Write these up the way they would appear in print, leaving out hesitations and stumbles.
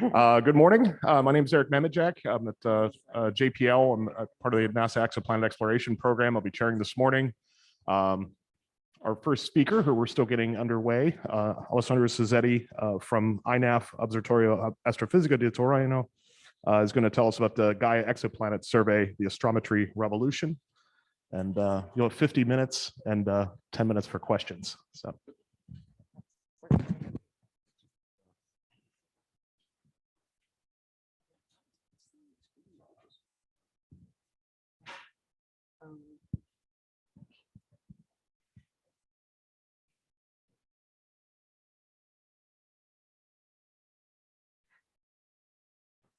Good morning. My name is Eric Memedjak. I'm at JPL. I'm part of the NASA Exoplanet Exploration Program. I'll be chairing this morning. Our first speaker, who we're still getting underway, Alessandro Sozzetti from INAF, Observatorio Astrofisica di Torino, is going to tell us about the Gaia Exoplanet Survey, the Astrometry Revolution. And you'll have 50 minutes and 10 minutes for questions. So.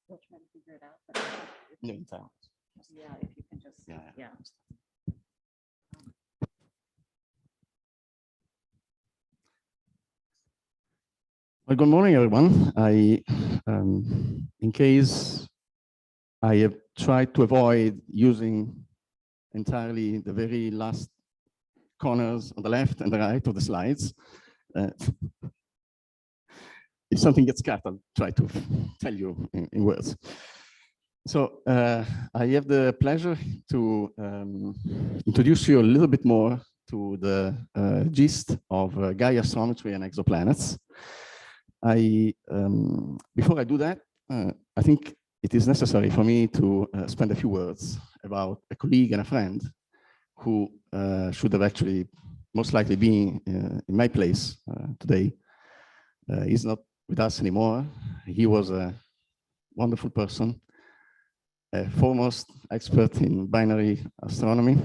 We'll try to figure it out. No, in time. Yeah, if you can just, yeah. Well, good morning, everyone. In case I have tried to avoid using entirely the very last corners on the left and the right of the slides. If something gets cut, I'll try to tell you in words. So I have the pleasure to introduce you a little bit more to the gist of Gaia astrometry and exoplanets. Before I do that, I think it is necessary for me to spend a few words about a colleague and a friend who should have actually most likely been in my place today. He's not with us anymore. He was a wonderful person, a foremost expert in binary astronomy,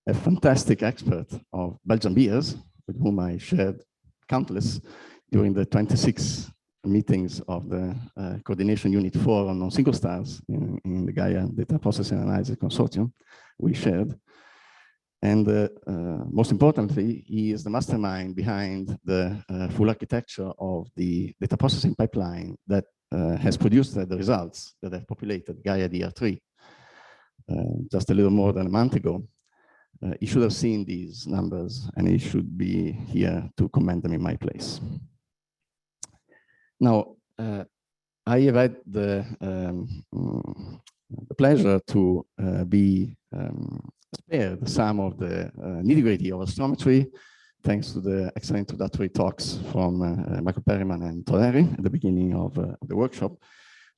a fantastic expert of Belgian beers, with whom I shared countless during the 26 meetings of the Coordination Unit 4 on non-single stars in the Gaia Data Processing Analysis Consortium we shared. And most importantly, he is the mastermind behind the full architecture of the data processing pipeline that has produced the results that have populated Gaia DR3 just a little more than a month ago. He should have seen these numbers, and he should be here to comment them in my place. Now, I have had the pleasure to be spared some of the nitty-gritty of astrometry, thanks to the excellent introductory talks from Michael Perryman and Toleri at the beginning of the workshop.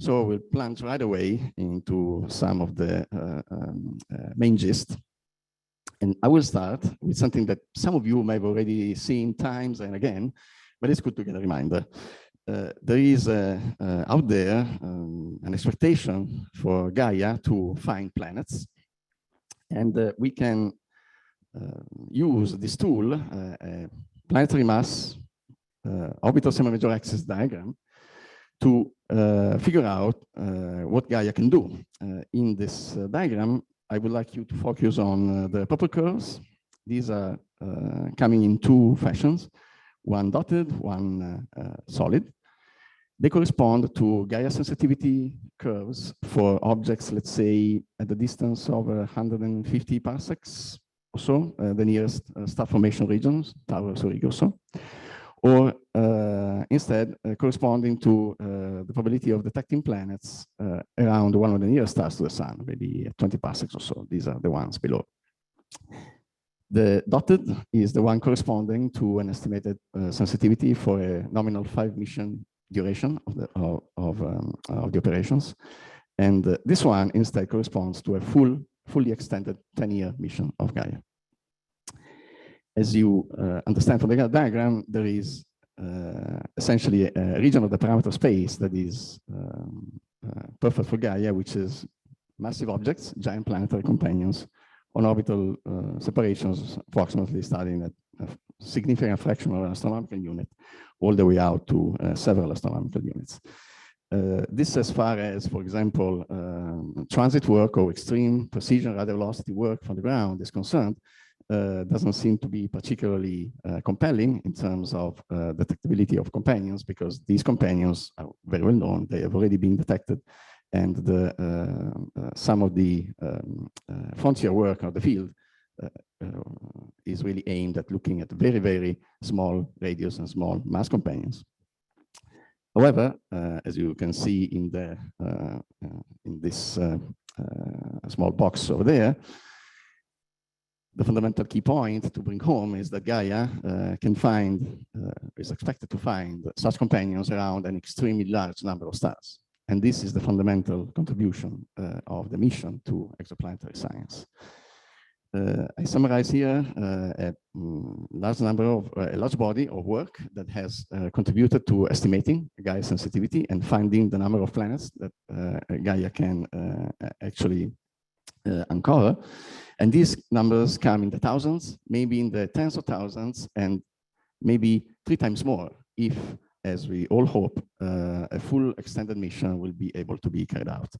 So we'll plunge right away into some of the main gist. And I will start with something that some of you may have already seen times and again, but it's good to get a reminder. There is out there an expectation for Gaia to find planets. And we can use this tool, planetary mass, orbital semi-major axis diagram, to figure out what Gaia can do. In this diagram, I would like you to focus on the purple curves. These are coming in two fashions, one dotted, one solid. They correspond to Gaia sensitivity curves for objects, let's say, at the distance of 150 parsecs or so, the nearest star formation regions, Taurus or Ego, or instead corresponding to the probability of detecting planets around one of the nearest stars to the sun, maybe 20 parsecs or so. These are the ones below. The dotted is the one corresponding to an estimated sensitivity for a nominal 5 mission duration of the operations. And this one instead corresponds to a fully extended 10-year mission of Gaia. As you understand from the diagram, there is essentially a region of the parameter space that is perfect for Gaia, which is massive objects, giant planetary companions, on orbital separations, approximately starting at a significant fraction of an astronomical unit, all the way out to several astronomical units. This as far as, for example, transit work or extreme precision radial velocity work from the ground is concerned, doesn't seem to be particularly compelling in terms of detectability of companions, because these companions are very well known. They have already been detected, and some of the frontier work of the field is really aimed at looking at very, very small radius and small mass companions. However, as you can see in this small box over there, the fundamental key point to bring home is that Gaia is expected to find such companions around an extremely large number of stars. And this is the fundamental contribution of the mission to exoplanetary science. I summarize here a large body of work that has contributed to estimating Gaia's sensitivity and finding the number of planets that Gaia can actually uncover. And these numbers come in the thousands, maybe in the tens of thousands, and maybe 3 times more if, as we all hope, a full extended mission will be able to be carried out.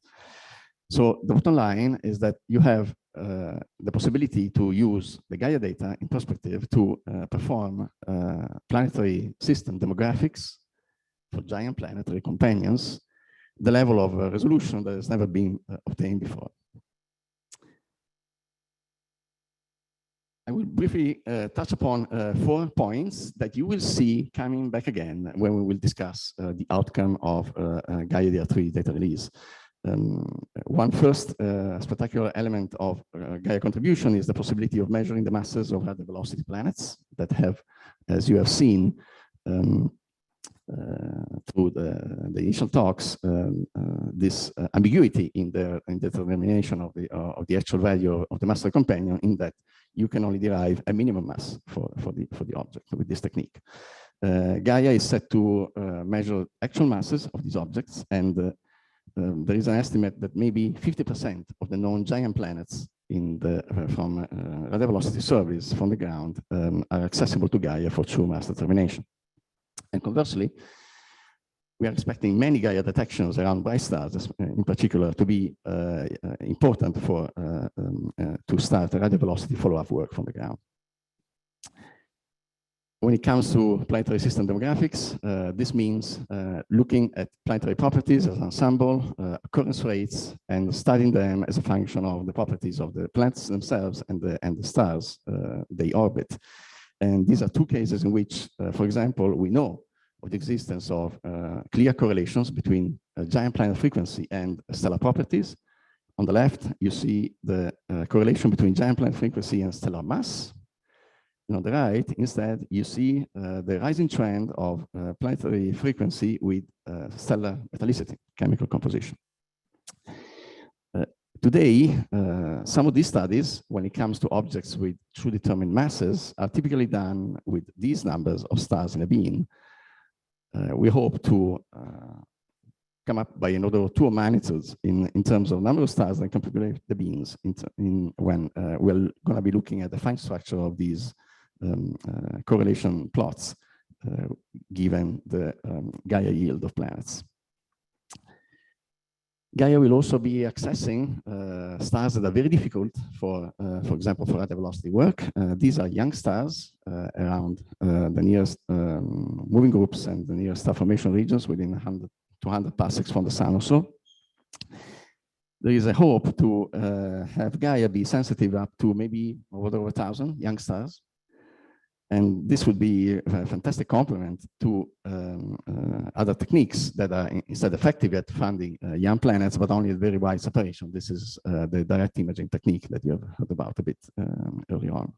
So the bottom line is that you have the possibility to use the Gaia data in perspective to perform planetary system demographics for giant planetary companions, the level of resolution that has never been obtained before. I will briefly touch upon 4 points that you will see coming back again when we will discuss the outcome of Gaia DR3 data release. One first spectacular element of Gaia contribution is the possibility of measuring the masses of radial velocity planets that have, as you have seen through the initial talks, this ambiguity in the determination of the actual value of the mass of the companion, in that you can only derive a minimum mass for the object with this technique. Gaia is set to measure actual masses of these objects, and there is an estimate that maybe 50% of the known giant planets from radial velocity surveys from the ground are accessible to Gaia for true mass determination. And conversely, we are expecting many Gaia detections around bright stars, in particular, to be important to start radial velocity follow-up work from the ground. When it comes to planetary system demographics, this means looking at planetary properties as an ensemble, occurrence rates, and studying them as a function of the properties of the planets themselves and the stars they orbit. And these are 2 cases in which, for example, we know of the existence of clear correlations between giant planet frequency and stellar properties. On the left, you see the correlation between giant planet frequency and stellar mass. And on the right, instead, you see the rising trend of planetary frequency with stellar metallicity, chemical composition. Today, some of these studies, when it comes to objects with true determined masses, are typically done with these numbers of stars in a beam. We hope to come up by an order of 2 magnitudes in terms of number of stars that can populate the beams when we're going to be looking at the fine structure of these correlation plots given the Gaia yield of planets. Gaia will also be accessing stars that are very difficult for example, for radial velocity work. These are young stars around the nearest moving groups and the nearest star formation regions within 100 to 100 parsecs from the sun or so. There is a hope to have Gaia be sensitive up to maybe over 1,000 young stars. And this would be a fantastic complement to other techniques that are instead effective at finding young planets, but only at very wide separation. This is the direct imaging technique that you have heard about a bit earlier on.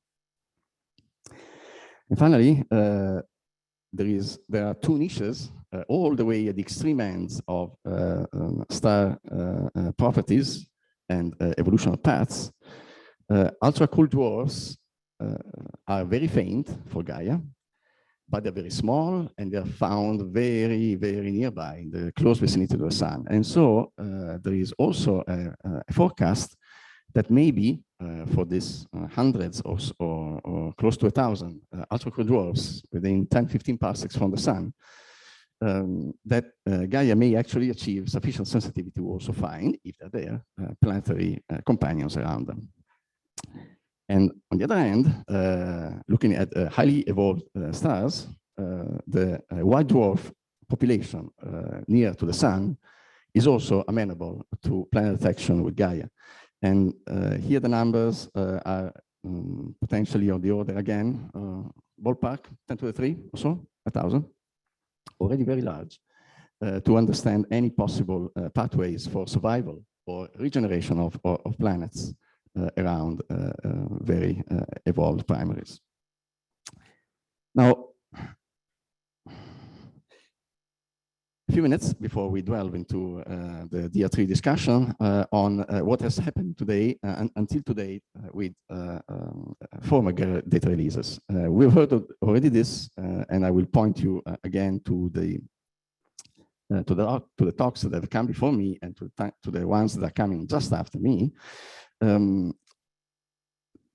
And finally, there are 2 niches all the way at the extreme ends of star properties and evolutionary paths. Ultra-cool dwarfs are very faint for Gaia, but they're very small and they're found very, very nearby in the close vicinity of the sun. And so there is also a forecast that maybe for these hundreds or close to 1,000 ultra-cool dwarfs within 10-15 parsecs from the sun, that Gaia may actually achieve sufficient sensitivity to also find, if they're there, planetary companions around them. And on the other hand, looking at highly evolved stars, the white dwarf population near to the sun is also amenable to planet detection with Gaia. And here the numbers are potentially on the order, again, ballpark, 10 to the 3 or so, 1,000, already very large. to understand any possible pathways for survival or regeneration of planets around very evolved primaries. Now, a few minutes before we delve into the DR3 discussion on what has happened today until today with former data releases. We've heard already this, and I will point you again to the talks that have come before me and to the ones that are coming just after me. The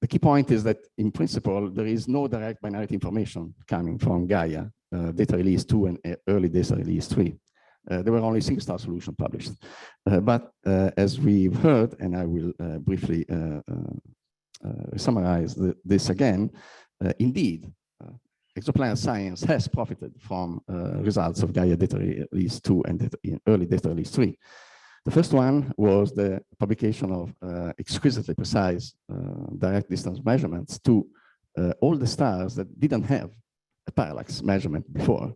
key point is that, in principle, there is no direct binarity information coming from Gaia, data release 2 and early data release 3. There were only single-star solutions published. But as we've heard, and I will briefly summarize this again, indeed, exoplanet science has profited from results of Gaia data release 2 and early data release 3. The first one was the publication of exquisitely precise direct distance measurements to all the stars that didn't have a parallax measurement before.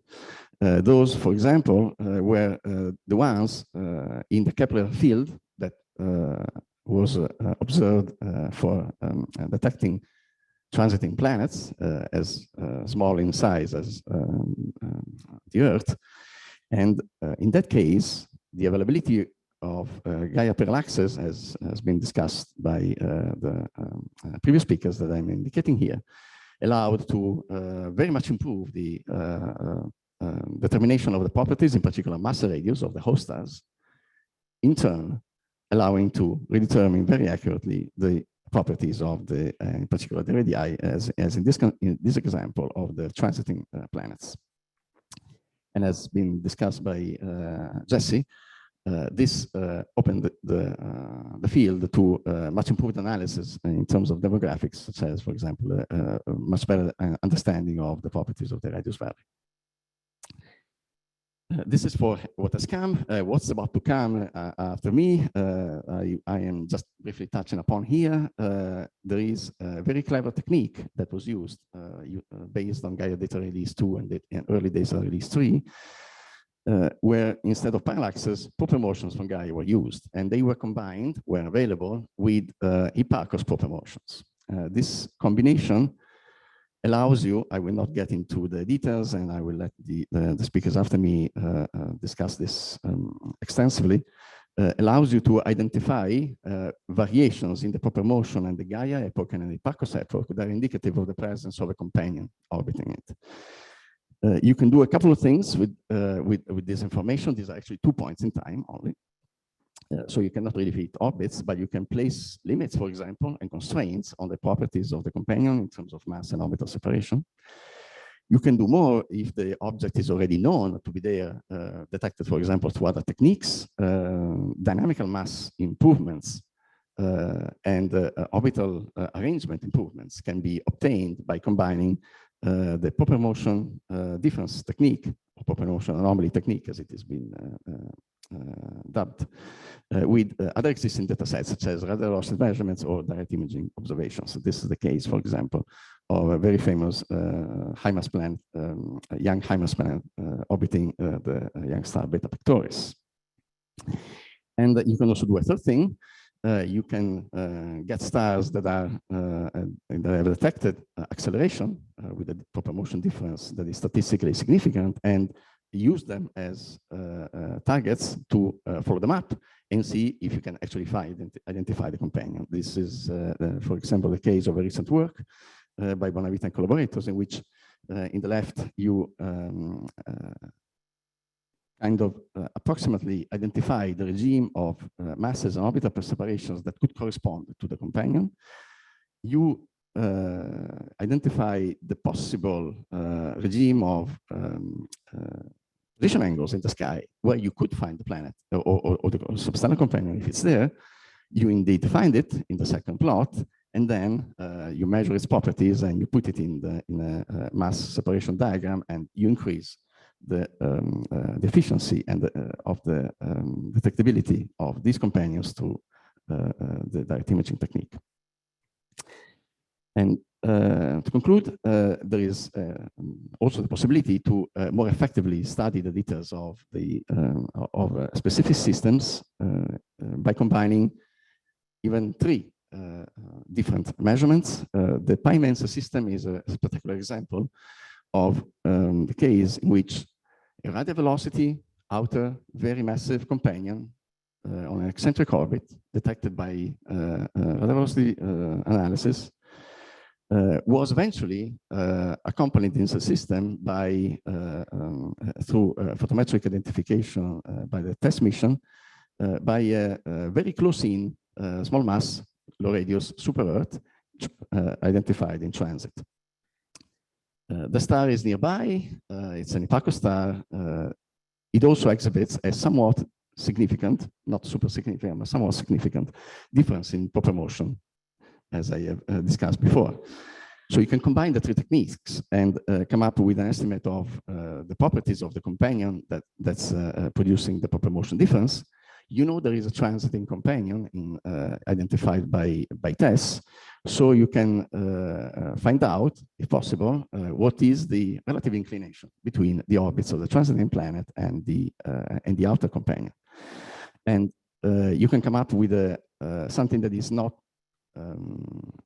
Those, for example, were the ones in the Kepler field that was observed for detecting transiting planets as small in size as the Earth. And in that case, the availability of Gaia parallaxes, as has been discussed by the previous speakers that I'm indicating here, allowed to very much improve the determination of the properties, in particular mass radius of the host stars, in turn allowing to redetermine very accurately the properties of the, in particular, the radii, as in this example of the transiting planets. And as been discussed by Jesse, this opened the field to much improved analysis in terms of demographics, such as, for example, a much better understanding of the properties of the radius valley. This is for what has come. What's about to come after me, I am just briefly touching upon here. There is a very clever technique that was used based on Gaia data release 2 and early data release 3, where instead of parallaxes, proper motions from Gaia were used, and they were combined, were available, with Hipparcos proper motions. This combination allows you, I will not get into the details, and I will let the speakers after me discuss this extensively, allows you to identify variations in the proper motion and the Gaia epoch and the Hipparcos epoch that are indicative of the presence of a companion orbiting it. You can do a couple of things with this information. These are actually 2 points in time only. So you cannot really fit orbits, but you can place limits, for example, and constraints on the properties of the companion in terms of mass and orbital separation. You can do more if the object is already known to be there, detected, for example, through other techniques. Dynamical mass improvements and orbital arrangement improvements can be obtained by combining the proper motion difference technique, or proper motion anomaly technique, as it has been dubbed, with other existing data sets, such as radar velocity measurements or direct imaging observations. So this is the case, for example, of a very famous high mass planet, young high mass planet orbiting the young star Beta Pictoris. And you can also do a third thing. You can get stars that have detected acceleration with a proper motion difference that is statistically significant, and use them as targets to follow them up and see if you can actually identify the companion. This is, for example, the case of a recent work by Bonavita and collaborators, in which in the left you kind of approximately identify the regime of masses and orbital separations that could correspond to the companion. You identify the possible regime of position angles in the sky where you could find the planet or the substellar companion. If it's there, you indeed find it in the second plot, and then you measure its properties and you put it in a mass separation diagram, and you increase the efficiency and of the detectability of these companions through the direct imaging technique. And to conclude, there is also the possibility to more effectively study the details of specific systems by combining even three different measurements. The pi-mensa system is a particular example of the case in which a radial velocity outer very massive companion on an eccentric orbit detected by radial velocity analysis was eventually accompanied in the system by through photometric identification by the test mission by a very close-in small mass, low radius super Earth identified in transit. The star is nearby. It's an Hipparcos star. It also exhibits a somewhat significant, not super significant, but somewhat significant difference in proper motion, as I have discussed before. So you can combine the three techniques and come up with an estimate of the properties of the companion that's producing the proper motion difference. You know there is a transiting companion identified by tests, so you can find out, if possible, what is the relative inclination between the orbits of the transiting planet and the outer companion. And you can come up with something that is not,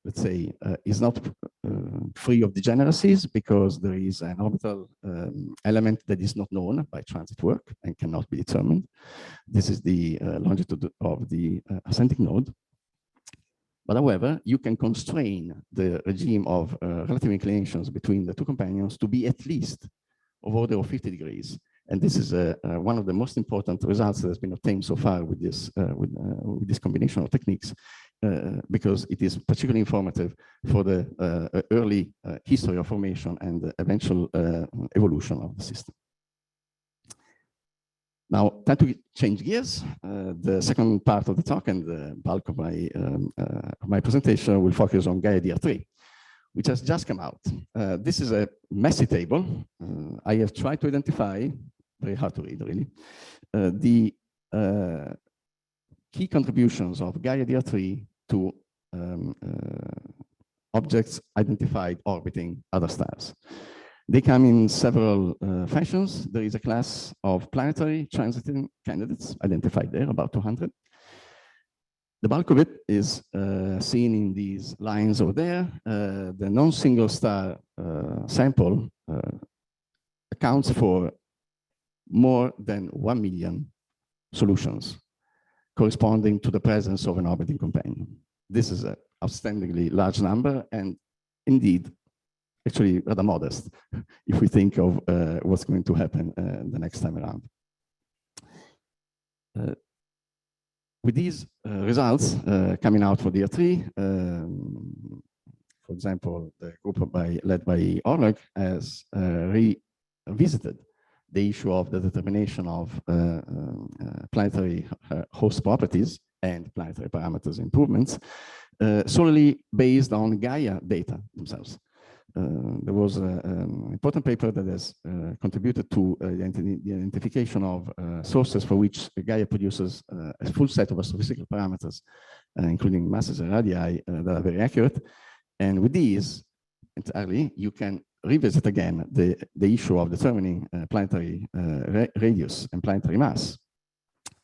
let's say, is not free of degeneracies, because there is an orbital element that is not known by transit work and cannot be determined. This is the longitude of the ascending node. But however, you can constrain the regime of relative inclinations between the two companions to be at least of order of 50 degrees. And this is one of the most important results that has been obtained so far with this combination of techniques, because it is particularly informative for the early history of formation and the eventual evolution of the system. Now, time to change gears. The second part of the talk and the bulk of my presentation will focus on Gaia DR3, which has just come out. This is a messy table. I have tried to identify, very hard to read really, the key contributions of Gaia DR3 to objects identified orbiting other stars. They come in several fashions. There is a class of planetary transiting candidates identified there, about 200. The bulk of it is seen in these lines over there. The non-single star sample accounts for more than 1 million solutions corresponding to the presence of an orbiting companion. This is an outstandingly large number, and indeed, actually rather modest if we think of what's going to happen the next time around. With these results coming out for DR3, for example, the group led by Oleg has revisited the issue of the determination of planetary host properties and planetary parameters improvements solely based on Gaia data themselves. There was an important paper that has contributed to the identification of sources for which Gaia produces a full set of astrophysical parameters, including masses and radii that are very accurate. And with these, entirely, you can revisit again the issue of determining planetary radius and planetary mass.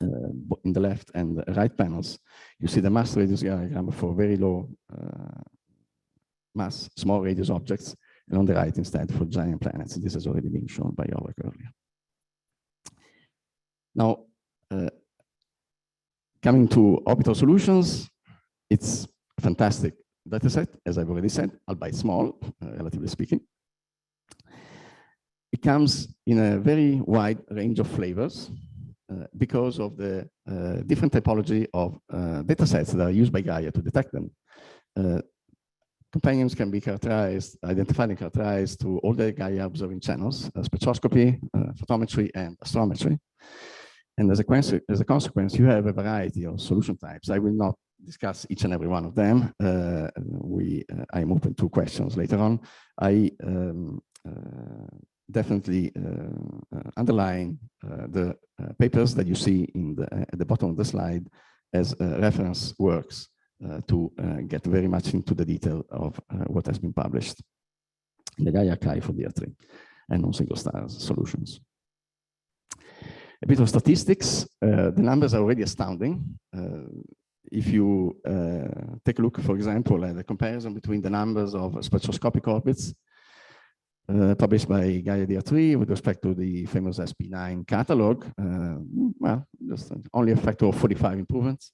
In the left and right panels, you see the mass radius diagram for very low mass, small radius objects, and on the right instead for giant planets. This has already been shown by Oleg earlier. Now, coming to Orbital Solutions, it's a fantastic data set, as I've already said, albeit small, relatively speaking. It comes in a very wide range of flavors because of the different typology of data sets that are used by Gaia to detect them. Companions can be characterized, identified and characterized through all the Gaia observing channels, spectroscopy, photometry, and astrometry. And as a consequence, you have a variety of solution types. I will not discuss each and every one of them. I'm open to questions later on. I definitely underline the papers that you see at the bottom of the slide as reference works to get very much into the detail of what has been published in the Gaia archive for DR3 and non-single star solutions. A bit of statistics, the numbers are already astounding. If you take a look, for example, at the comparison between the numbers of spectroscopic orbits published by Gaia DR3 with respect to the famous SP9 catalog, well, just only a factor of 45 improvements.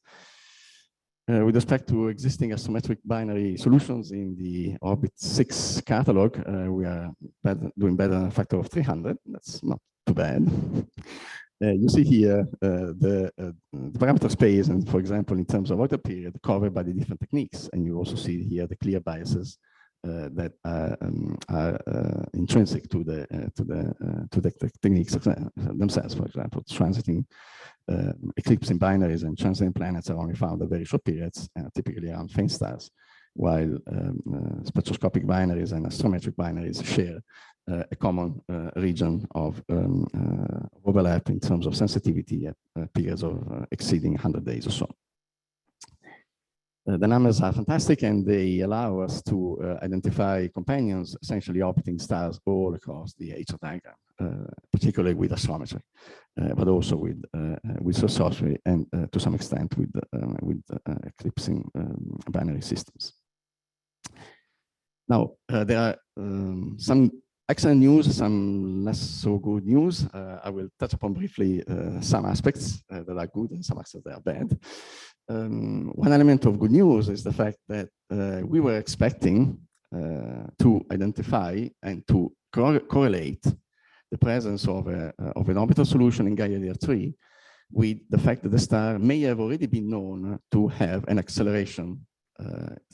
With respect to existing astrometric binary solutions in the Orbit 6 catalog, we are doing better than a factor of 300. That's not too bad. You see here the parameter space, and for example, in terms of orbital period, covered by the different techniques. And you also see here the clear biases that are intrinsic to the techniques themselves. For example, transiting eclipsing binaries and transiting planets are only found at very short periods, typically around faint stars, while spectroscopic binaries and astrometric binaries share a common region of overlap in terms of sensitivity at periods of exceeding 100 days or so. The numbers are fantastic, and they allow us to identify companions, essentially orbiting stars all across the H diagram, particularly with astrometry, but also with Sozzetti and to some extent with eclipsing binary systems. Now, there are some excellent news, some less so good news. I will touch upon briefly some aspects that are good and some aspects that are bad. One element of good news is the fact that we were expecting to identify and to correlate the presence of an orbital solution in Gaia DR3 with the fact that the star may have already been known to have an acceleration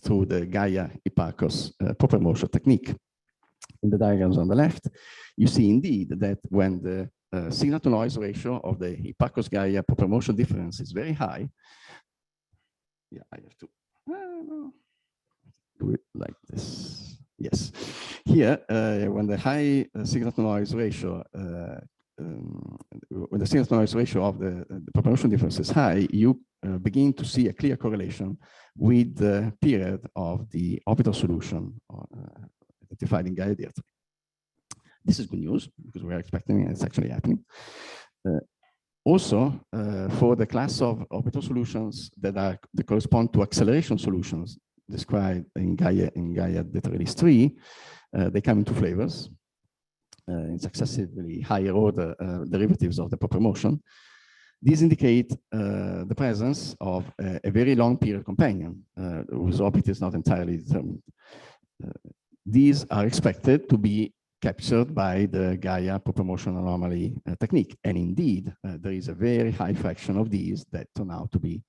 through the Gaia-Hipparcos proper motion technique. In the diagrams on the left, you see indeed that when the signal-to-noise ratio of the Hipparcos-Gaia proper motion difference is very high, yeah, I have to do it like this. Yes. Here, when the high signal-to-noise ratio, when the signal-to-noise ratio of the proper motion difference is high, you begin to see a clear correlation with the period of the orbital solution identified in Gaia DR3. This is good news because we are expecting it, it's actually happening. Also, for the class of orbital solutions that correspond to acceleration solutions described in Gaia data release 3, they come in two flavors. In successively higher order derivatives of the proper motion. These indicate the presence of a very long period companion whose orbit is not entirely determined. These are expected to be captured by the Gaia proper motion anomaly technique. And indeed, there is a very high fraction of these that turn out to be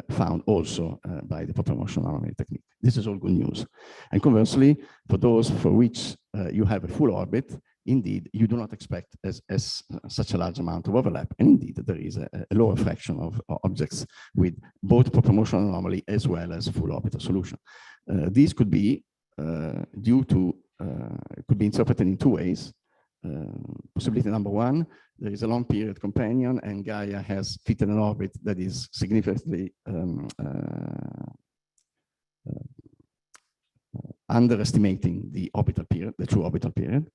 found also by the proper motion anomaly technique. This is all good news. And conversely, for those for which you have a full orbit, indeed, you do not expect such a large amount of overlap. And indeed, there is a lower fraction of objects with both proper motion anomaly as well as full orbital solution. These could be due to could be interpreted in two ways. Possibility number one, there is a long period companion and Gaia has fitted an orbit that is significantly underestimating the orbital period, the true orbital period.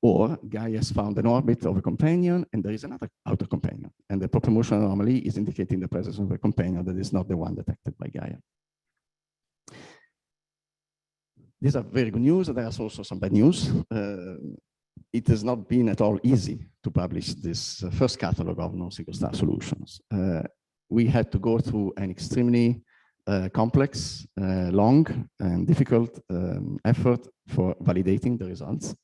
Or Gaia has found an orbit of a companion and there is another outer companion. And the proper motion anomaly is indicating the presence of a companion that is not the one detected by Gaia. These are very good news. There is also some bad news. It has not been at all easy to publish this first catalog of non-single star solutions. We had to go through an extremely complex, long, and difficult effort for validating the results.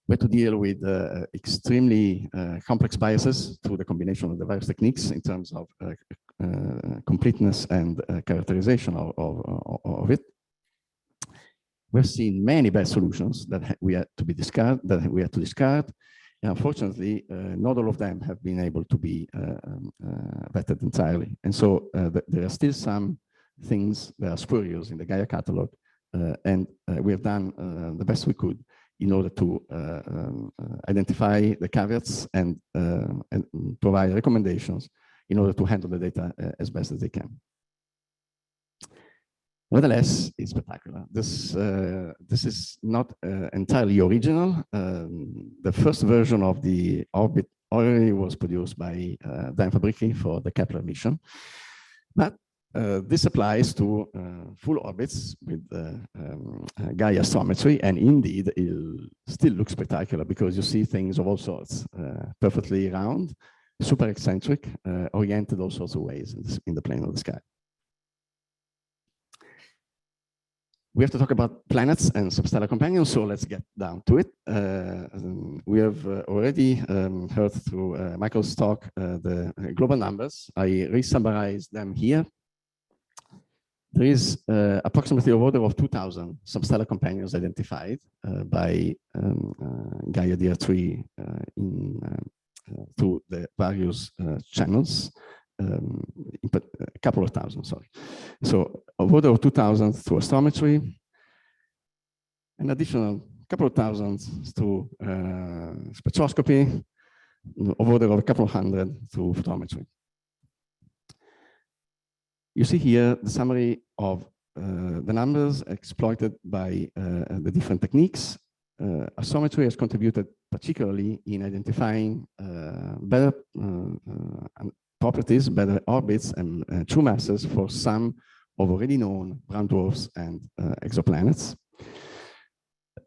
We had to deal with extremely complex biases through the combination of the various techniques in terms of completeness and characterization of it. We've seen many bad solutions that we had to discard. And unfortunately, not all of them have been able to be vetted entirely. And so there are still some things that are spurious in the Gaia catalog, and we have done the best we could in order to identify the caveats and provide recommendations in order to handle the data as best as they can. Nevertheless, it's spectacular. This is not entirely original. The first version of the orbit already was produced by Dan Fabrici for the Kepler mission, but this applies to full orbits with Gaia Astrometry, and indeed it still looks spectacular because you see things of all sorts, perfectly round, super eccentric, oriented all sorts of ways in the plane of the sky. We have to talk about planets and substellar companions, so let's get down to it. We have already heard through Michael's talk the global numbers. I re-summarized them here. There is approximately a order of 2,000 substellar companions identified by Gaia DR3 through the various channels. A couple of thousand, sorry. So a order of 2,000 through astrometry, an additional couple of thousands through spectroscopy, of order of a couple of hundred through photometry. You see here the summary of the numbers exploited by the different techniques. Astrometry has contributed particularly in identifying better properties, better orbits and true masses for some of already known brown dwarfs and exoplanets.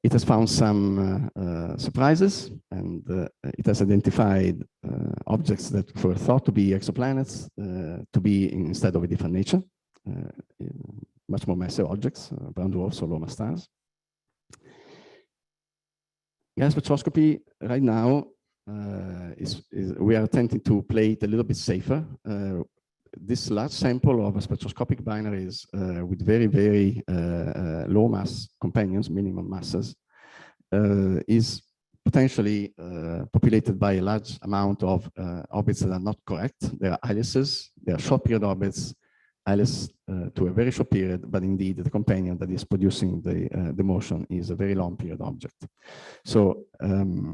It has found some surprises, and it has identified objects that were thought to be exoplanets to be instead of a different nature, much more massive objects, brown dwarfs or low mass stars. Gas spectroscopy right now we are attempting to play it a little bit safer. This large sample of spectroscopic binaries with very, very low mass companions, minimum masses, is potentially populated by a large amount of orbits that are not correct. They are aliases, they are short period orbits, alias to a very short period, but indeed the companion that is producing the motion is a very long period object. So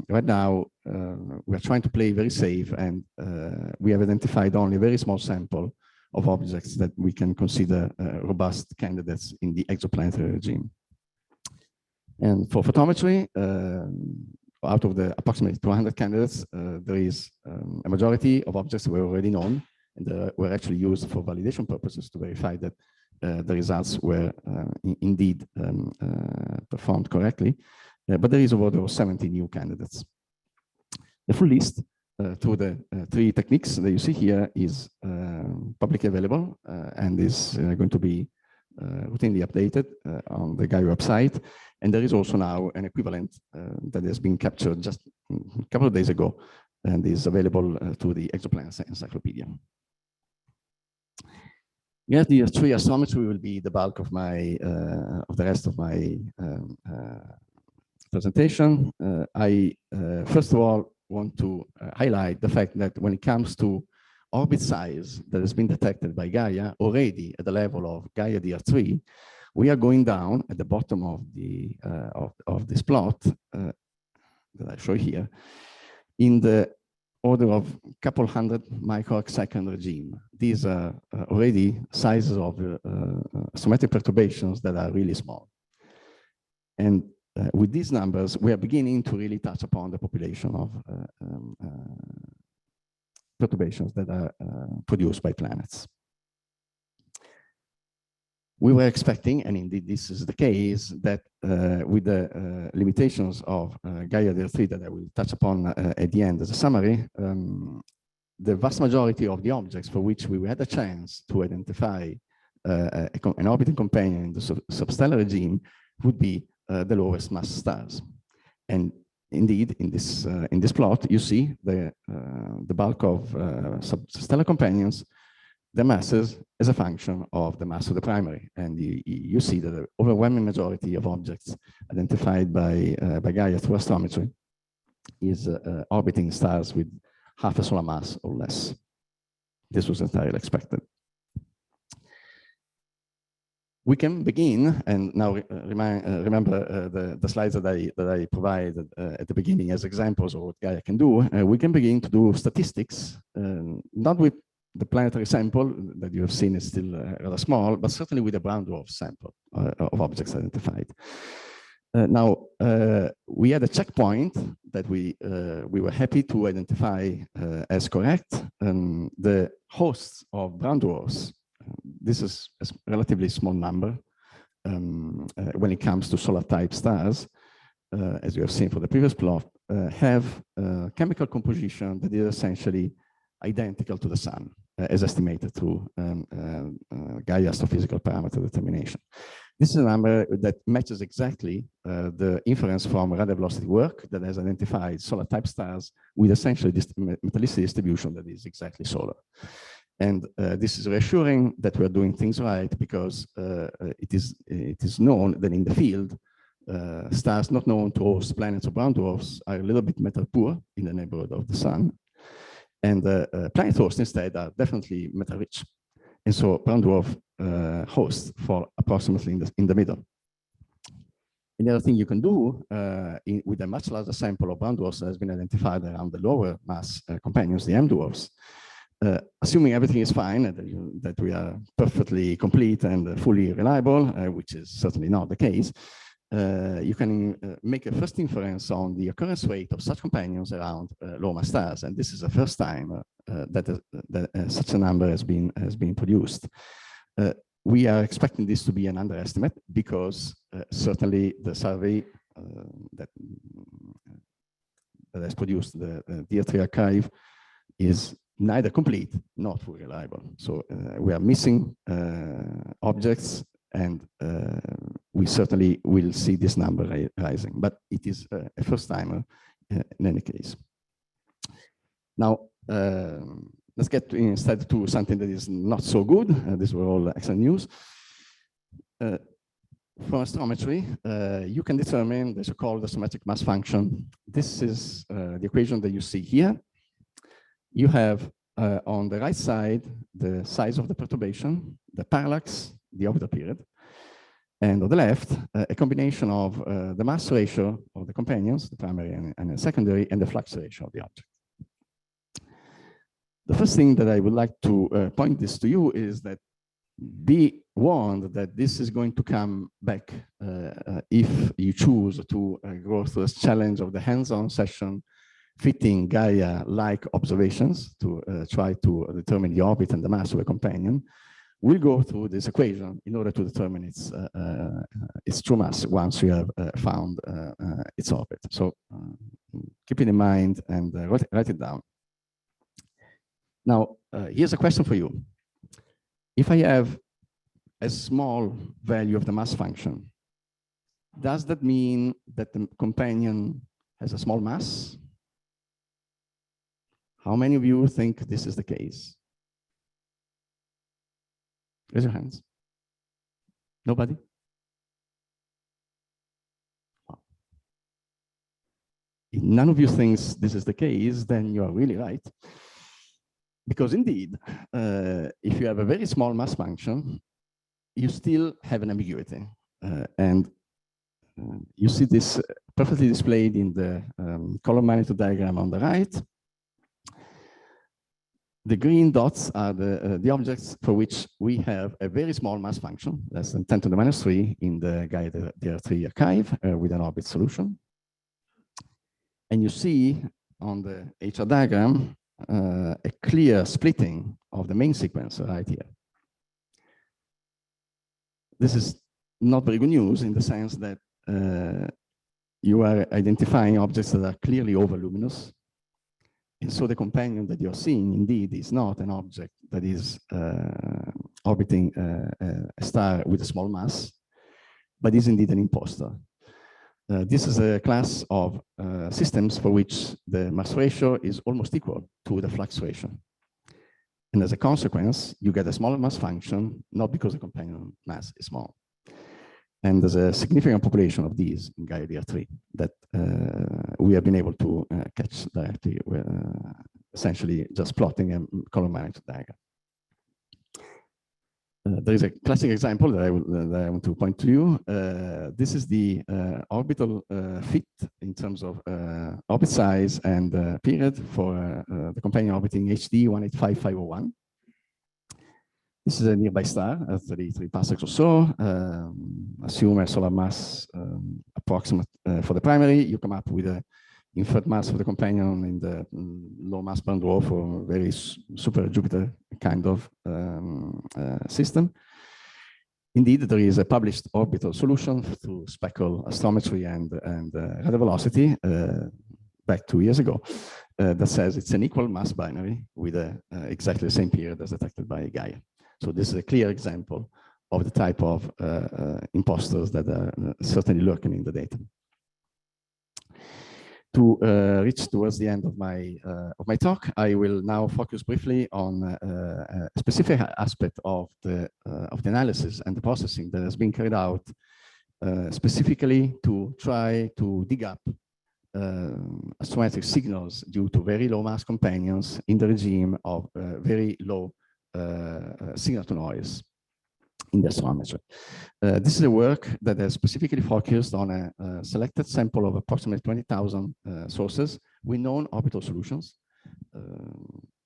right now we are trying to play very safe, and we have identified only a very small sample of objects that we can consider robust candidates in the exoplanetary regime. And for photometry, out of the approximately 200 candidates, there is a majority of objects that were already known, and were actually used for validation purposes to verify that the results were indeed performed correctly. But there is a order of 70 new candidates. The full list through the three techniques that you see here is publicly available and is going to be routinely updated on the Gaia website. And there is also now an equivalent that has been captured just a couple of days ago and is available through the Exoplanet Encyclopedia. Yes, the DR3 astrometry will be the bulk of my of the rest of my presentation. I first of all want to highlight the fact that when it comes to orbit size that has been detected by Gaia already at the level of Gaia DR3, we are going down at the bottom of the of this plot that I show here in the order of a couple hundred microarc-second regime. These are already sizes of astrometric perturbations that are really small. And with these numbers, we are beginning to really touch upon the population of perturbations that are produced by planets. We were expecting, and indeed this is the case, that with the limitations of Gaia DR3 that I will touch upon at the end as a summary, the vast majority of the objects for which we had a chance to identify an orbiting companion in the substellar regime would be the lowest mass stars. And indeed, in this plot, you see the bulk of substellar companions, the masses as a function of the mass of the primary. And you see that the overwhelming majority of objects identified by Gaia through astrometry is orbiting stars with half a solar mass or less. This was entirely expected. We can begin, and now remember the slides that I provided at the beginning as examples of what Gaia can do. We can begin to do statistics, not with the planetary sample that you have seen is still rather small, but certainly with a brown dwarf sample of objects identified. Now, we had a checkpoint that we were happy to identify as correct. The hosts of brown dwarfs, this is a relatively small number when it comes to solar type stars, as you have seen for the previous plot, have chemical composition that is essentially identical to the sun, as estimated through Gaia astrophysical parameter determination. This is a number that matches exactly the inference from radar velocity work that has identified solar type stars with essentially this metallicity distribution that is exactly solar. And this is reassuring that we're doing things right, because it is known that in the field, stars not known to host planets or brown dwarfs are a little bit metal poor in the neighborhood of the sun. And planet hosts instead are definitely metal rich. And so brown dwarf hosts fall approximately in the middle. And the other thing you can do with a much larger sample of brown dwarfs that has been identified around the lower mass companions, the M dwarfs, assuming everything is fine and that we are perfectly complete and fully reliable, which is certainly not the case, you can make a first inference on the occurrence rate of such companions around low mass stars, and this is the first time that such a number has been produced. We are expecting this to be an underestimate, because certainly the survey that has produced the DR3 archive is neither complete nor fully reliable. So we are missing objects, and we certainly will see this number rising, but it is a first timer in any case. Now, let's get instead to something that is not so good. These were all excellent news. From astrometry, you can determine the so-called astrometric mass function. This is the equation that you see here. You have on the right side the size of the perturbation, the parallax, the orbital period, and on the left a combination of the mass ratio of the companions, the primary and the secondary, and the flux ratio of the object. The first thing that I would like to point this to you is that be warned that this is going to come back if you choose to go through this challenge of the hands-on session fitting Gaia-like observations to try to determine the orbit and the mass of a companion. We'll go through this equation in order to determine its true mass once we have found its orbit. So keep it in mind and write it down. Now, here's a question for you. If I have a small value of the mass function, does that mean that the companion has a small mass? How many of you think this is the case? Raise your hands. Nobody? If none of you thinks this is the case, then you are really right. Because indeed, if you have a very small mass function, you still have an ambiguity. And you see this perfectly displayed in the color magnitude diagram on the right. The green dots are the objects for which we have a very small mass function, less than 10 to the minus 3 in the Gaia DR3 archive with an orbit solution. And you see on the HR diagram a clear splitting of the main sequence right here. This is not very good news in the sense that you are identifying objects that are clearly overluminous. And so the companion that you're seeing indeed is not an object that is orbiting a star with a small mass, but is indeed an imposter. This is a class of systems for which the mass ratio is almost equal to the flux ratio. And as a consequence, you get a smaller mass function, not because the companion mass is small. And there's a significant population of these in Gaia DR3 that we have been able to catch directly, essentially just plotting a color magnitude diagram. There is a classic example that I want to point to you. This is the orbital fit in terms of orbit size and period for the companion orbiting HD 185501. This is a nearby star at 33 parsecs or so. Assume a solar mass approximate for the primary. You come up with a inferred mass of the companion in the low mass brown dwarf or very super Jupiter kind of system. Indeed, there is a published orbital solution to speckle astrometry and radar velocity back 2 years ago that says it's an equal mass binary with exactly the same period as detected by Gaia. So this is a clear example of the type of imposters that are certainly lurking in the data. To reach towards the end of my talk, I will now focus briefly on a specific aspect of the analysis and the processing that has been carried out specifically to try to dig up astrometric signals due to very low mass companions in the regime of very low signal to noise in the astrometry. This is a work that has specifically focused on a selected sample of approximately 20,000 sources with known orbital solutions,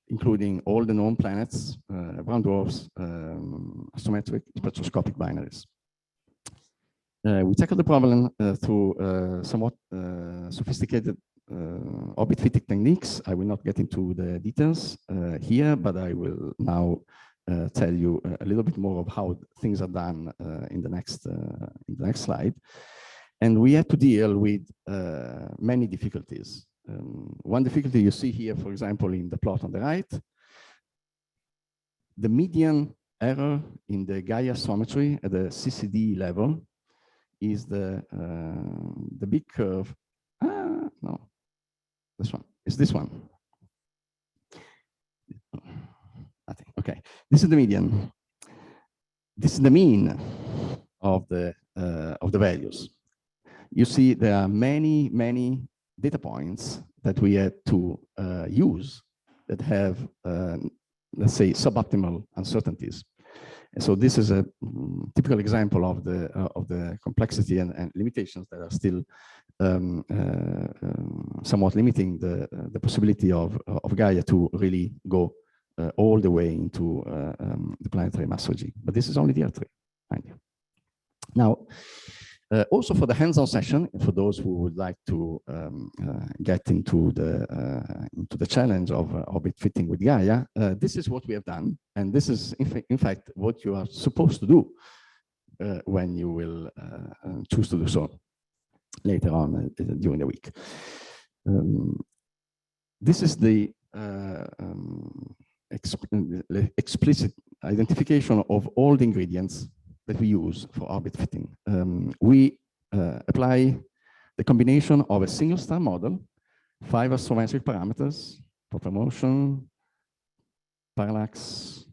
including all the known planets, brown dwarfs, astrometric spectroscopic binaries. We tackled the problem through somewhat sophisticated orbit fitting techniques. I will not get into the details here, but I will now tell you a little bit more of how things are done in the next slide. And we had to deal with many difficulties. One difficulty you see here, for example, in the plot on the right, the median error in the Gaia astrometry at the CCD level is the big curve. No, this one. Is this one? Nothing. Okay, this is the median. This is the mean of the values. You see, there are many data points that we had to use that have, let's say, suboptimal uncertainties. And so this is a typical example of the complexity and limitations that are still somewhat limiting the possibility of Gaia to really go all the way into the planetary mass regime. But this is only the R3, mind you. Now, also for the hands-on session, for those who would like to get into the challenge of orbit fitting with Gaia, this is what we have done, and this is in fact what you are supposed to do when you will choose to do so later on during the week. This is the explicit identification of all the ingredients that we use for orbit fitting. We apply the combination of a single star model, 5 astrometric parameters, proper motion, parallax,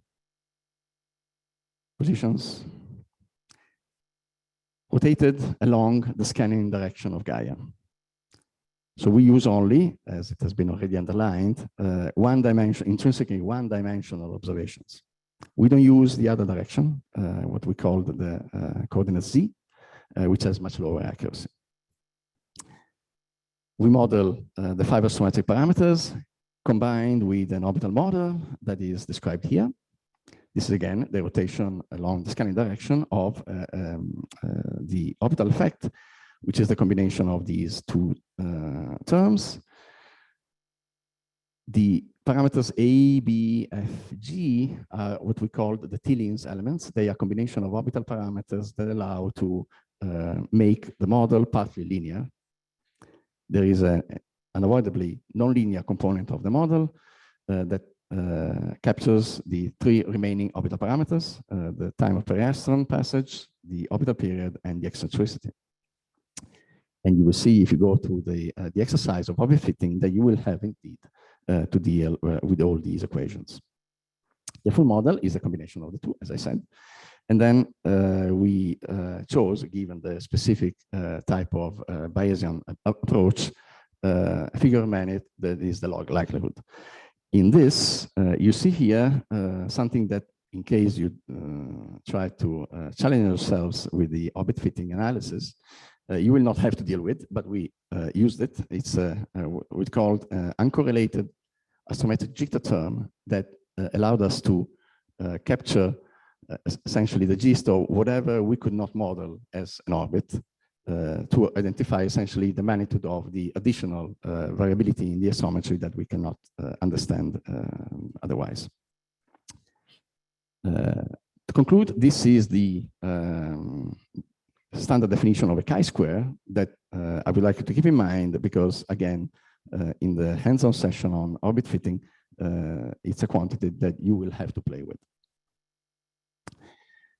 positions, rotated along the scanning direction of Gaia. So we use only, as it has been already underlined, intrinsically one-dimensional observations. We don't use the other direction, what we call the coordinate Z, which has much lower accuracy. We model the 5 astrometric parameters combined with an orbital model that is described here. This is again the rotation along the scanning direction of the orbital effect, which is the combination of these two terms. The parameters A, B, F, G are what we call the T-lins elements. They are a combination of orbital parameters that allow to make the model partly linear. There is an unavoidably nonlinear component of the model that captures the 3 remaining orbital parameters, the time of periastron passage, the orbital period, and the eccentricity. And you will see if you go through the exercise of orbit fitting that you will have indeed to deal with all these equations. The full model is a combination of the two, as I said. And then we chose, given the specific type of Bayesian approach, a figure of merit that is the log likelihood. In this, you see here something that, in case you try to challenge yourselves with the orbit fitting analysis, you will not have to deal with, but we used it. It's what's called uncorrelated astrometric jitter term that allowed us to capture essentially the gist of whatever we could not model as an orbit to identify essentially the magnitude of the additional variability in the astrometry that we cannot understand otherwise. To conclude, this is the standard definition of a chi-square that I would like you to keep in mind because, again, in the hands-on session on orbit fitting, it's a quantity that you will have to play with.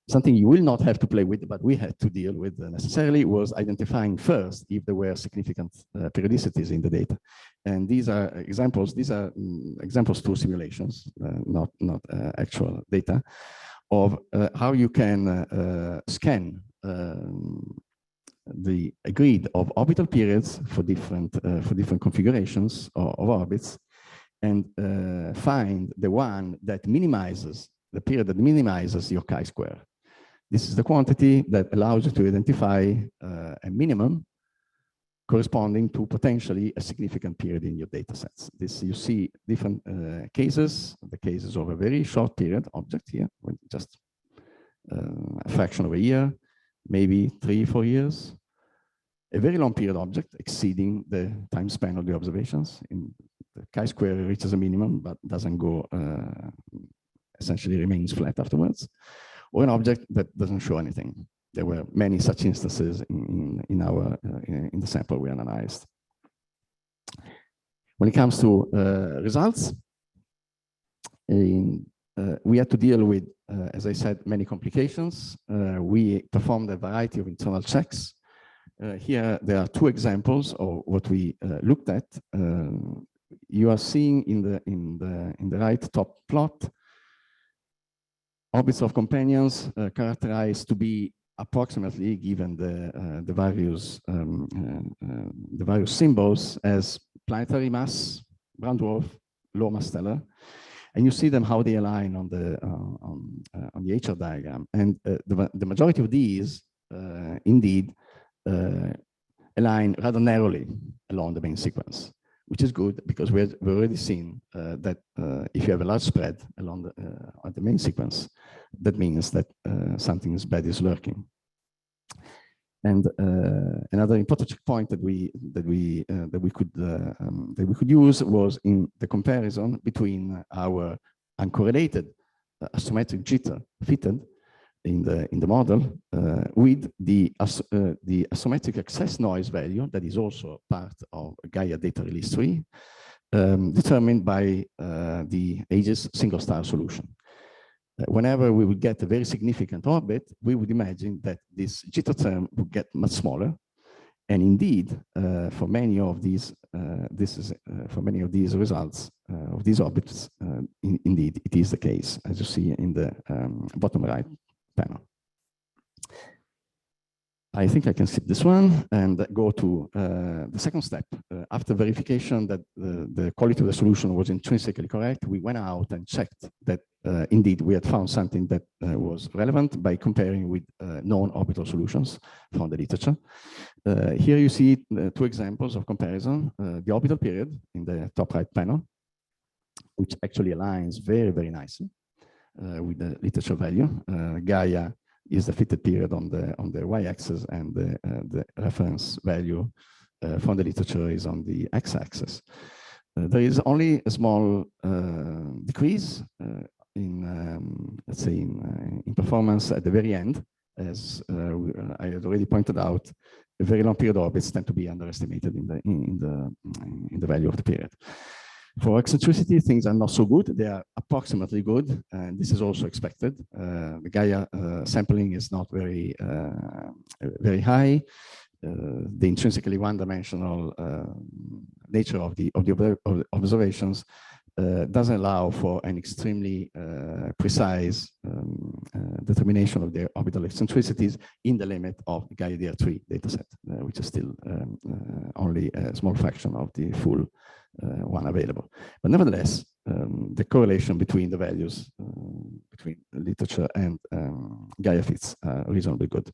Something you will not have to play with, but we had to deal with necessarily, was identifying first if there were significant periodicities in the data. And these are examples. These are examples to simulations, not actual data, of how you can scan the agreed of orbital periods for different configurations of orbits, and find the one that minimizes the period that minimizes your chi-square. This is the quantity that allows you to identify a minimum corresponding to potentially a significant period in your data sets. This, you see different cases, the cases of a very short period object here, with just a fraction of a year, maybe 3-4 years, a very long period object exceeding the time span of the observations. The chi-square reaches a minimum, but doesn't go, essentially remains flat afterwards, or an object that doesn't show anything. There were many such instances in the sample we analyzed. When it comes to results, we had to deal with, as I said, many complications. We performed a variety of internal checks. Here, there are 2 examples of what we looked at. You are seeing in the right top plot orbits of companions characterized to be approximately, given the various symbols, as planetary mass, brown dwarf, low mass stellar, and you see them how they align on the HR diagram. And the majority of these, indeed, align rather narrowly along the main sequence, which is good because we've already seen that if you have a large spread along the main sequence, that means that something bad is lurking. And another important checkpoint that we could use was in the comparison between our uncorrelated astrometric jitter fitted in the model with the astrometric excess noise value that is also part of Gaia data release 3, determined by the Aegis single star solution. Whenever we would get a very significant orbit, we would imagine that this jitter term would get much smaller. And indeed, for many of these, results of these orbits, indeed, it is the case, as you see in the bottom right panel. I think I can skip this one and go to the second step. After verification that the quality of the solution was intrinsically correct, we went out and checked that indeed we had found something that was relevant by comparing with known orbital solutions from the literature. Here you see 2 examples of comparison. The orbital period in the top right panel, which actually aligns very, very nicely with the literature value. Gaia is the fitted period on the y-axis, and the reference value from the literature is on the x-axis. There is only a small decrease in, let's say, in performance at the very end, as I had already pointed out. Very long period orbits tend to be underestimated in the value of the period. For eccentricity, things are not so good. They are approximately good, and this is also expected. The Gaia sampling is not very high. The intrinsically one-dimensional nature of the observations doesn't allow for an extremely precise determination of their orbital eccentricities in the limit of the Gaia DR3 dataset, which is still only a small fraction of the full one available. But nevertheless, the correlation between the values between literature and Gaia fits reasonably good.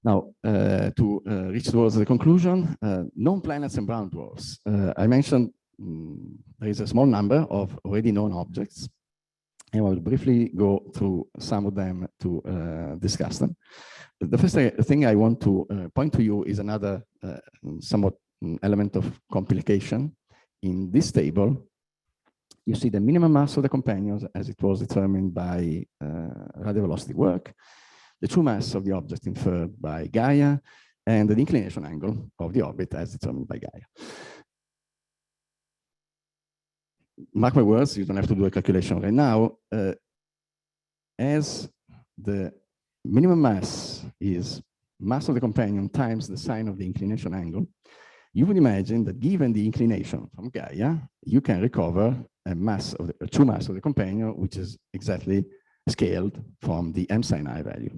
Now, to reach towards the conclusion, known planets and brown dwarfs. I mentioned there is a small number of already known objects, And I will briefly go through some of them to discuss them. The first thing I want to point to you is another somewhat element of complication. In this table, you see the minimum mass of the companions as it was determined by radial velocity work, the true mass of the object inferred by Gaia, and the inclination angle of the orbit as determined by Gaia. Mark my words, you don't have to do a calculation right now. As the minimum mass is mass of the companion times the sine of the inclination angle, you would imagine that given the inclination from Gaia, you can recover a true mass of the companion, which is exactly scaled from the m sin I value.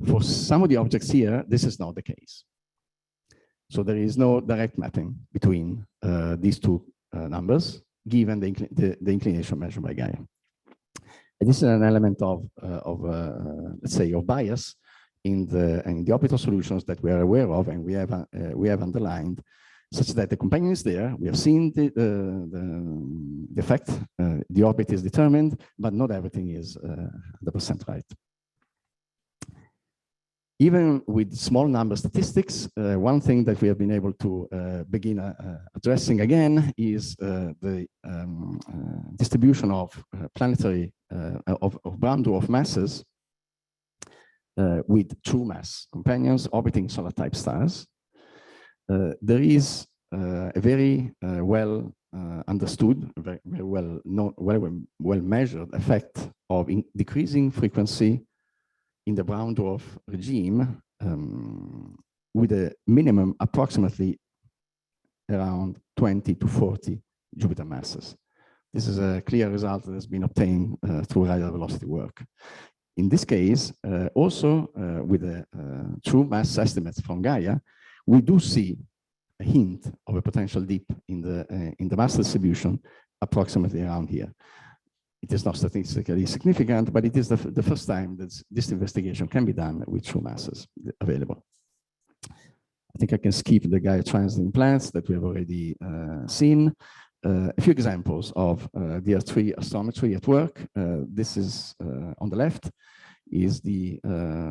For some of the objects here, this is not the case. So there is no direct mapping between these two numbers, given the inclination measured by Gaia. And this is an element of let's say, of bias in the orbital solutions that we are aware of, and we have underlined, such that the companion is there. We have seen the effect. The orbit is determined, but not everything is 100% right. Even with small number statistics, one thing that we have been able to begin addressing again is the distribution of planetary, of brown dwarf masses with true mass companions orbiting solar type stars. There is a very well understood, very well known, well measured effect of decreasing frequency in the brown dwarf regime with a minimum approximately around 20 to 40 Jupiter masses. This is a clear result that has been obtained through radial velocity work. In this case, also with the true mass estimates from Gaia, we do see a hint of a potential dip in the mass distribution approximately around here. It is not statistically significant, but it is the first time that this investigation can be done with true masses available. I think I can skip the Gaia transiting planets that we have already seen. A few examples of DR3 astrometry at work. This is on the left, is the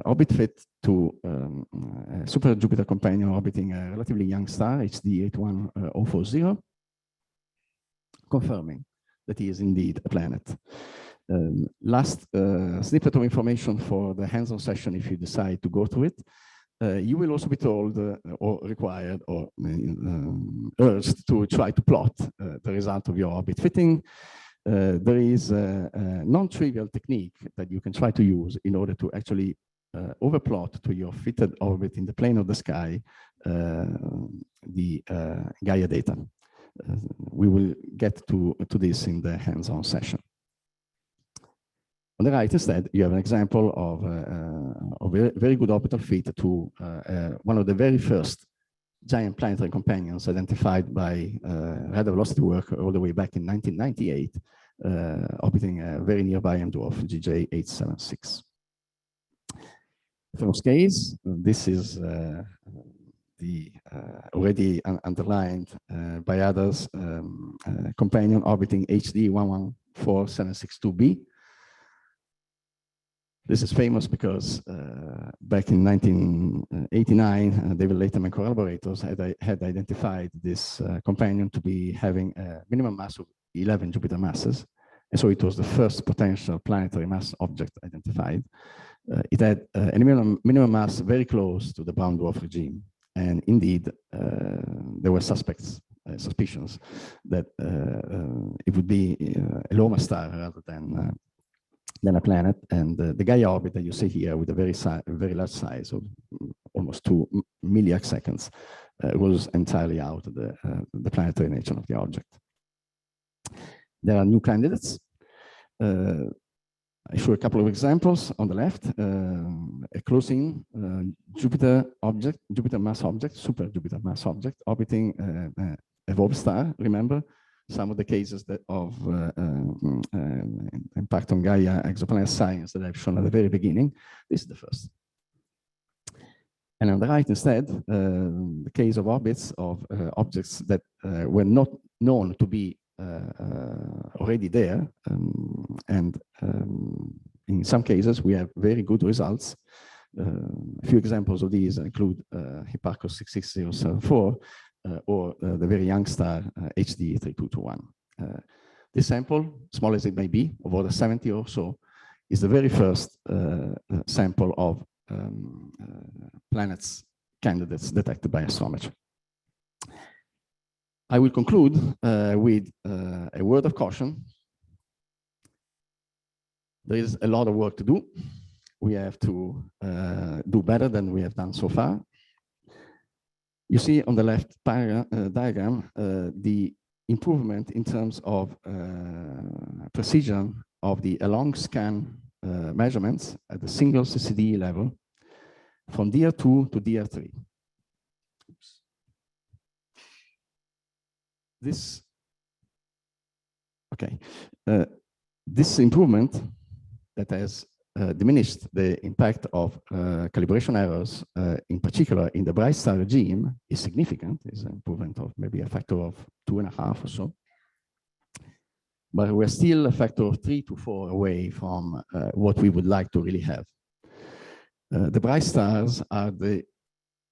orbit fit to a super Jupiter companion orbiting a relatively young star, HD 81040, confirming that he is indeed a planet. Last snippet of information for the hands-on session, if you decide to go through it. You will also be told or required or urged to try to plot the result of your orbit fitting. There is a non-trivial technique that you can try to use in order to actually overplot to your fitted orbit in the plane of the sky the Gaia data. We will get to this in the hands-on session. On the right, instead, you have an example of a very good orbital fit to one of the very first giant planetary companions identified by radial velocity work all the way back in 1998, orbiting a very nearby M dwarf, GJ 876. From scales, this is the already underlined by others companion orbiting HD 114762b. This is famous because back in 1989, David Latham and collaborators had identified this companion to be having a minimum mass of 11 Jupiter masses. And so it was the first potential planetary mass object identified. It had a minimum mass very close to the brown dwarf regime. And indeed, there were suspicions that it would be a Loma star rather than a planet. And the Gaia orbit that you see here with a very large size of almost 2 milliarc seconds rules entirely out the planetary nature of the object. There are new candidates. I show a couple of examples on the left. A close-in Jupiter mass object, super Jupiter mass object, orbiting a Vob star. Remember some of the cases of impact on Gaia exoplanet science that I've shown at the very beginning. This is the first. And on the right, instead, the case of orbits of objects that were not known to be already there, in some cases, we have very good results. A few examples of these include Hipparcos 66074 or the very young star HD 3221. This sample, small as it may be, of order 70 or so, is the very first sample of planets candidates detected by astrometry. I will conclude with a word of caution. There is a lot of work to do. We have to do better than we have done so far. You see on the left diagram the improvement in terms of precision of the along scan measurements at the single CCD level from DR2 to DR3. Oops. This improvement that has diminished the impact of calibration errors, in particular in the bright star regime, is significant. It's an improvement of maybe a factor of 2.5 or so. But we're still a factor of 3 to 4 away from what we would like to really have. The bright stars are the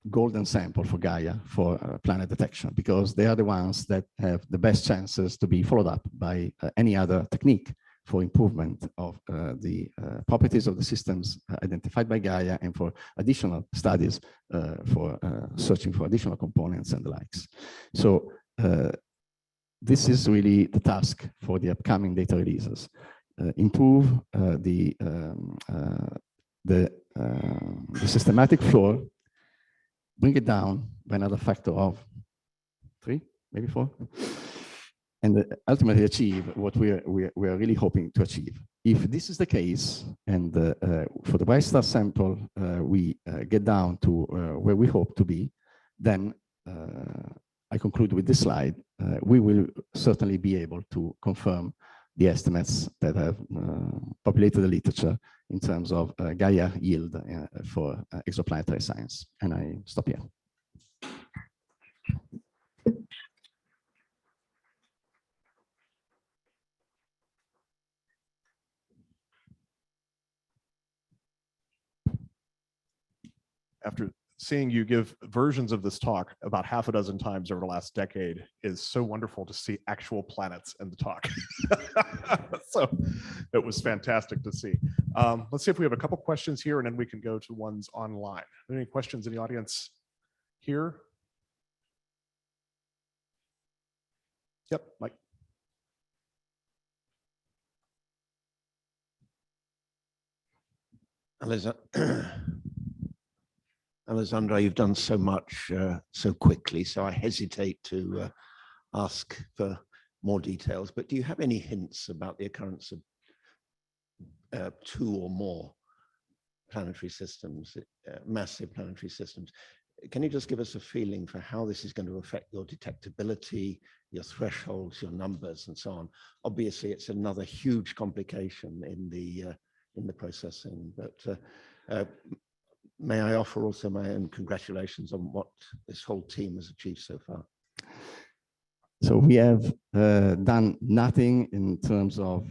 golden sample for Gaia for planet detection, because they are the ones that have the best chances to be followed up by any other technique for improvement of the properties of the systems identified by Gaia and for additional studies for searching for additional components and the likes. So this is really the task for the upcoming data releases. Improve the systematic floor, bring it down by another factor of 3, maybe 4. And ultimately achieve what we are really hoping to achieve. If this is the case, and for the bright star sample, we get down to where we hope to be, then I conclude with this slide. We will certainly be able to confirm the estimates that have populated the literature in terms of Gaia yield for exoplanetary science. And I stop here. After seeing you give versions of this talk about half a dozen times over the last decade, is so wonderful to see actual planets in the talk. So it was fantastic to see. Let's see if we have a couple questions here, and then we can go to ones online. Are there any questions in the audience here? Yep, Mike. Alessandro, you've done so much so quickly, so I hesitate to ask for more details, but do you have any hints about the occurrence of 2 or more planetary systems, massive planetary systems? Can you just give us a feeling for how this is going to affect your detectability, your thresholds, your numbers, and so on? Obviously, it's another huge complication in the processing, but may I offer also my own congratulations on what this whole team has achieved so far? So we have done nothing in terms of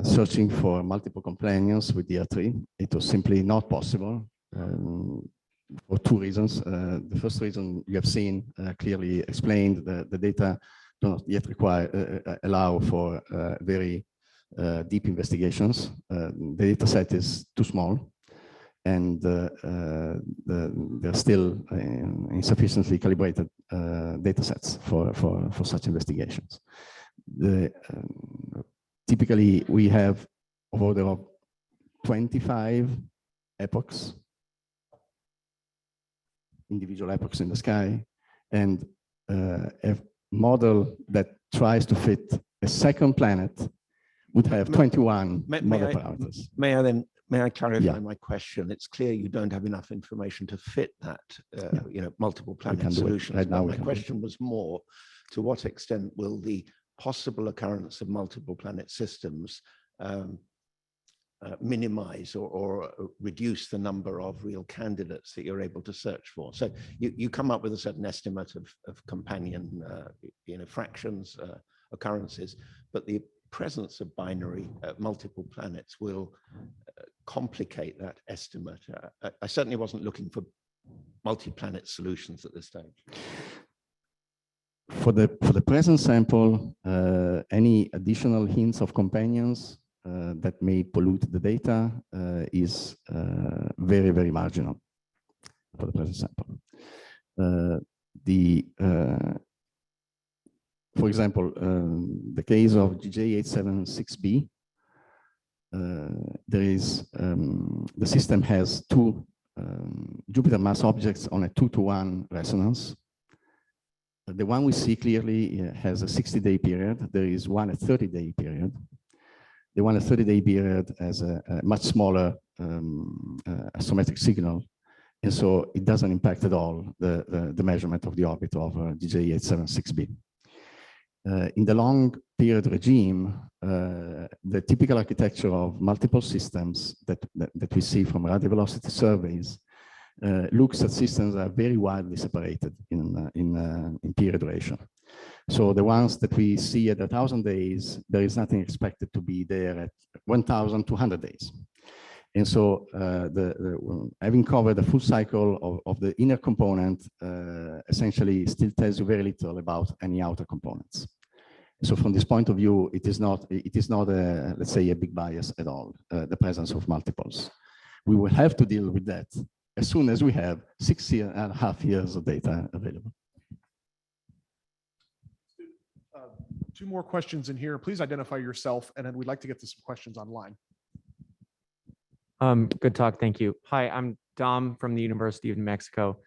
searching for multiple companions with DR3. It was simply not possible for 2 reasons. The first reason you have seen clearly explained, the data do not yet allow for very deep investigations. The data set is too small, and there are still insufficiently calibrated data sets for such investigations. Typically, we have of order of 25 epochs, individual epochs in the sky, and a model that tries to fit a second planet would have 21 model parameters. May I clarify my question? It's clear you don't have enough information to fit that, multiple planet solutions. Right now, my question was more, to what extent will the possible occurrence of multiple planet systems minimize or reduce the number of real candidates that you're able to search for? So you come up with a certain estimate of companion, fractions, occurrences, but the presence of binary at multiple planets will complicate that estimate? I certainly wasn't looking for multi-planet solutions at this stage. For the present sample, any additional hints of companions that may pollute the data is very, very marginal for the present sample. For example, the case of GJ876b, there is the system has two Jupiter mass objects on a 2-to-1 resonance. The one we see clearly has a 60-day period. There is one at 30-day period. The one at 30-day period has a much smaller astrometric signal, and so it doesn't impact at all the measurement of the orbit of GJ876b. In the long period regime, the typical architecture of multiple systems that we see from radio velocity surveys looks at systems that are very widely separated in period duration. So the ones that we see at 1,000 days, there is nothing expected to be there at 1,200 days. And so having covered the full cycle of the inner component essentially still tells you very little about any outer components. So from this point of view, it is not let's say, a big bias at all, the presence of multiples. We will have to deal with that as soon as we have 6.5 years of data available. Two more questions in here. Please identify yourself, and then we'd like to get to some questions online. Good talk, thank you. Hi, I'm Dom from the University of New Mexico.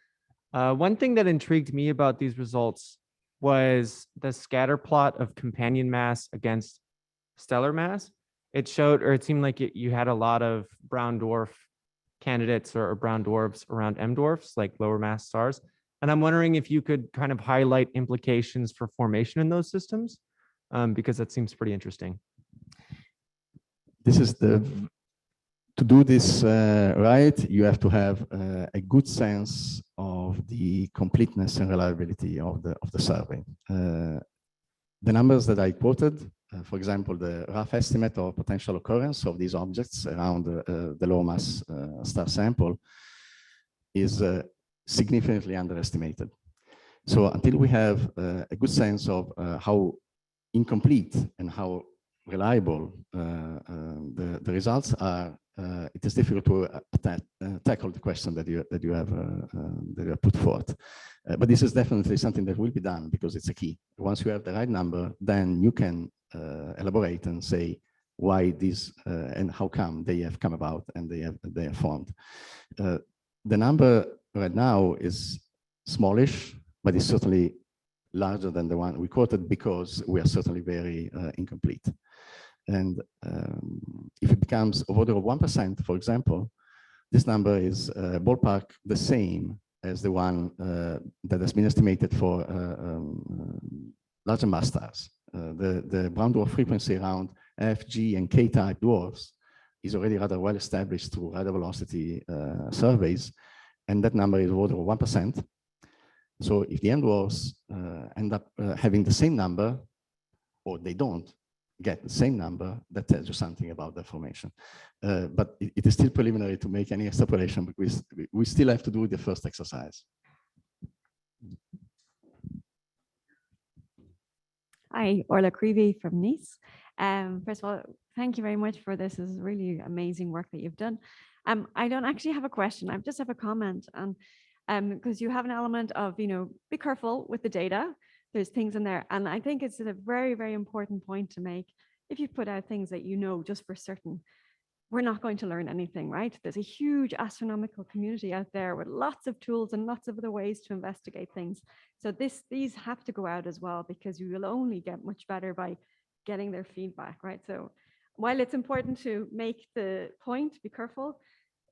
One thing that intrigued me about these results was the scatter plot of companion mass against stellar mass. It showed, or it seemed like you had a lot of brown dwarf candidates or brown dwarfs around M dwarfs, like lower mass stars. And I'm wondering if you could kind of highlight implications for formation in those systems, because that seems pretty interesting. This is to do this right, you have to have a good sense of the completeness and reliability of the survey. The numbers that I quoted, for example, the rough estimate of potential occurrence of these objects around the low mass star sample is significantly underestimated. So until we have a good sense of how incomplete and how reliable the results are, it is difficult to tackle the question that you have put forth. But this is definitely something that will be done because it's a key. Once you have the right number, then you can elaborate and say why this and how come they have come about and they are formed. The number right now is smallish, but it's certainly larger than the one we quoted because we are certainly very incomplete. And if it becomes of order of 1%, for example, this number is ballpark the same as the one that has been estimated for larger mass stars. The brown dwarf frequency around F, G, and K-type dwarfs is already rather well established through radio velocity surveys, and that number is of order of 1%. So if the M dwarfs end up having the same number, or they don't get the same number, that tells you something about the formation. But it is still preliminary to make any extrapolation, because we still have to do the first exercise. Hi, Orla Creevy from Nice. First of all, thank you very much for this. This is really amazing work that you've done. I don't actually have a question. I just have a comment. Because you have an element of, be careful with the data. There's things in there. And I think it's a very, very important point to make. If you put out things that just for certain, we're not going to learn anything, right? There's a huge astronomical community out there with lots of tools and lots of other ways to investigate things. So these have to go out as well, because you will only get much better by getting their feedback, right? So while it's important to make the point, be careful,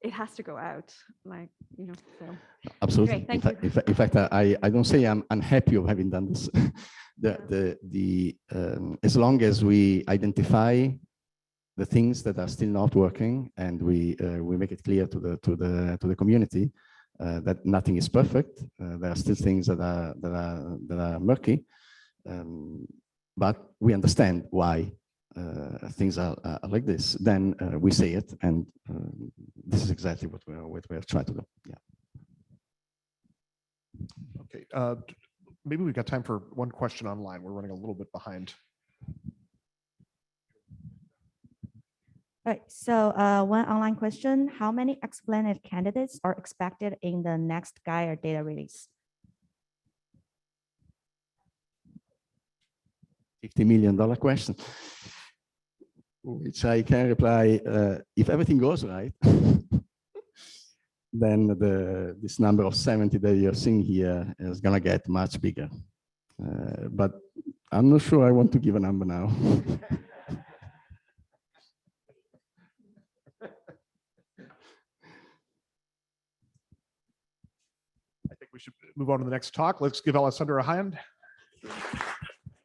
it has to go out, so. Absolutely. Great, In fact, I don't say I'm unhappy of having done this. As long as we identify the things that are still not working and we make it clear to the community that nothing is perfect, there are still things that are murky, but we understand why things are like this, then we say it, and this is exactly what we're trying to do. Yeah. Okay, maybe we've got time for one question online. We're running a little bit behind. Right. So one online question: how many Exoplanet candidates are expected in the next Gaia data release? $50 million question, which I can reply, if everything goes right, then this number of 70 that you're seeing here is gonna get much bigger. But I'm not sure I want to give a number now. I think we should move on to the next talk. Let's give Alessandro a hand.